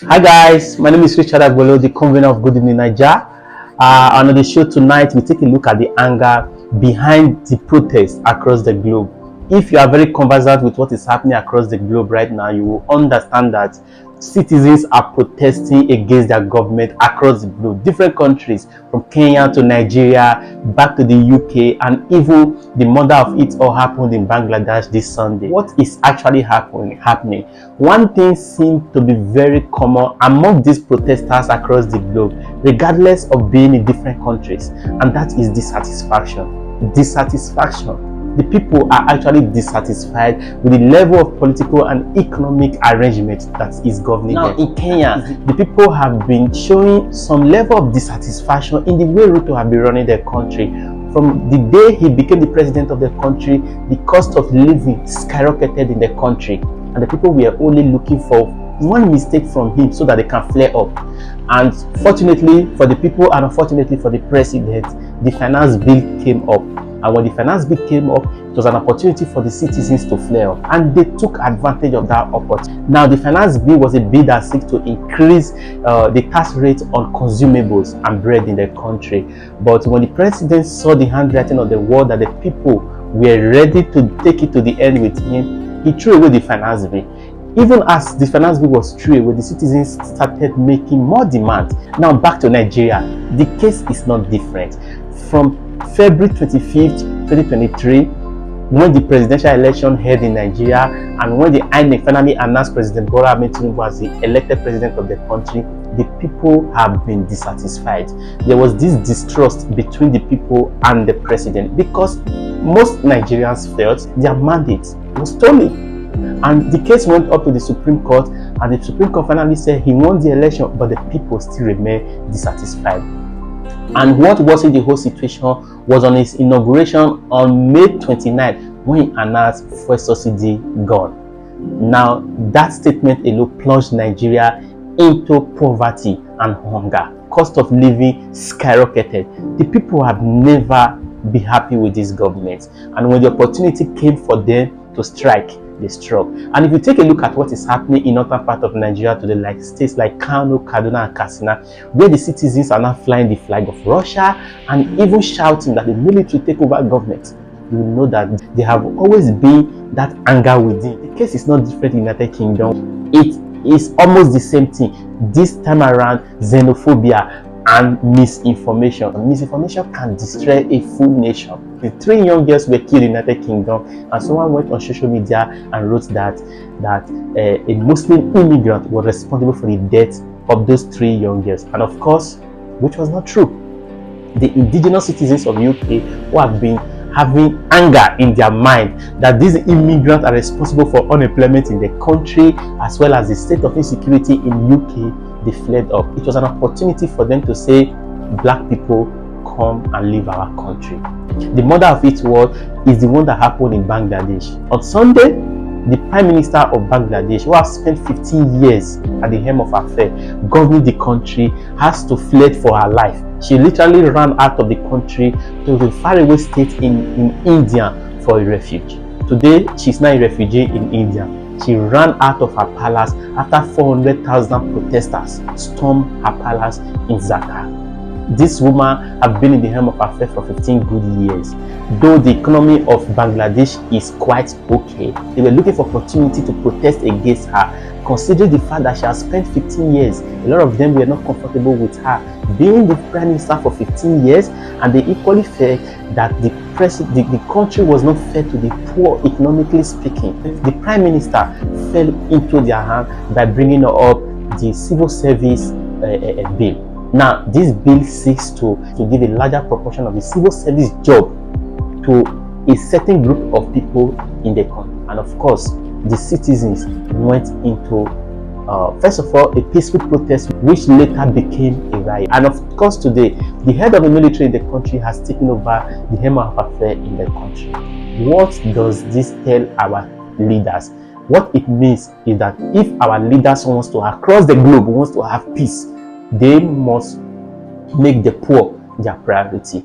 Hi guys, my name is Richard Agbolo, the convener of Good Evening Naija. On the show tonight, we take a look at the anger behind the protests across the globe. If you are very conversant with what is happening across the globe right now, you will understand that citizens are protesting against their government across the globe. Different countries, from Kenya to Nigeria, back to the UK, and even the mother of it all happened in Bangladesh this Sunday. What is actually happening? One thing seems to be very common among these protesters across the globe, regardless of being in different countries, and that is dissatisfaction. The people are actually dissatisfied with the level of political and economic arrangement that is governing them. Now, in Kenya, the people have been showing some level of dissatisfaction in the way Ruto have been running their country. From the day he became the president of the country, the cost of living skyrocketed in the country, and the people were only looking for one mistake from him so that they can flare up. And fortunately for the people and unfortunately for the president, the finance bill came up. And when the finance bill came up, it was an opportunity for the citizens to flare up, and they took advantage of that opportunity. Now, the finance bill was a bill that seeks to increase the tax rate on consumables and bread in the country. But when the president saw the handwriting on the wall that the people were ready to take it to the end with him, he threw away the finance bill. Even as the finance bill was thrown away, the citizens started making more demands. Now, back to Nigeria, the case is not different. From February 25th, 2023, when the presidential election held in Nigeria, and when the INEC finally announced President Bola Ahmed Tinubu as the elected president of the country, the people have been dissatisfied. There was this distrust between the people and the president because most Nigerians felt their mandate was stolen. And the case went up to the Supreme Court, and the Supreme Court finally said he won the election, but the people still remain dissatisfied. And what was in the whole situation was on his inauguration on May 29th, when he announced fuel subsidy gone. Now, that statement alone plunged Nigeria into poverty and hunger. Cost of living skyrocketed. The people have never been happy with this government. And when the opportunity came for them to strike, they struck. And if you take a look at what is happening in northern part of Nigeria today, like states like Kano, Kaduna, and Katsina, where the citizens are now flying the flag of Russia and even shouting that the military take over government, you know that there have always been that anger within. The case is not different in the United Kingdom. It is almost the same thing. This time around, xenophobia and misinformation. Misinformation can destroy a full nation. The 3 young girls were killed in the United Kingdom, and someone went on social media and wrote that a Muslim immigrant was responsible for the death of those 3 young girls, and of course, which was not true. The indigenous citizens of UK who have been having anger in their mind that these immigrants are responsible for unemployment in the country as well as the state of insecurity in UK, they fled up. It was an opportunity for them to say, black people, come and leave our country. The mother of it all is the one that happened in Bangladesh. On Sunday, the Prime Minister of Bangladesh, who has spent 15 years at the helm of affairs governing the country, has to flee for her life. She literally ran out of the country to the faraway state in India for a refuge. Today, she's now a refugee in India. She ran out of her palace after 400,000 protesters stormed her palace in Dhaka. This woman has been in the helm of affairs for 15 good years. Though the economy of Bangladesh is quite okay, they were looking for opportunity to protest against her. Considering the fact that she has spent 15 years, a lot of them were not comfortable with her being the prime minister for 15 years, and they equally felt that the country was not fair to the poor, economically speaking. The prime minister fell into their hand by bringing up the civil service bill. Now, this bill seeks to give a larger proportion of the civil service job to a certain group of people in the country. And of course, the citizens went into, first of all, a peaceful protest, which later became a riot. And of course, today, the head of the military in the country has taken over the helm of affairs in the country. What does this tell our leaders? What it means is that if our leaders wants to, across the globe, wants to have peace, they must make the poor their priority.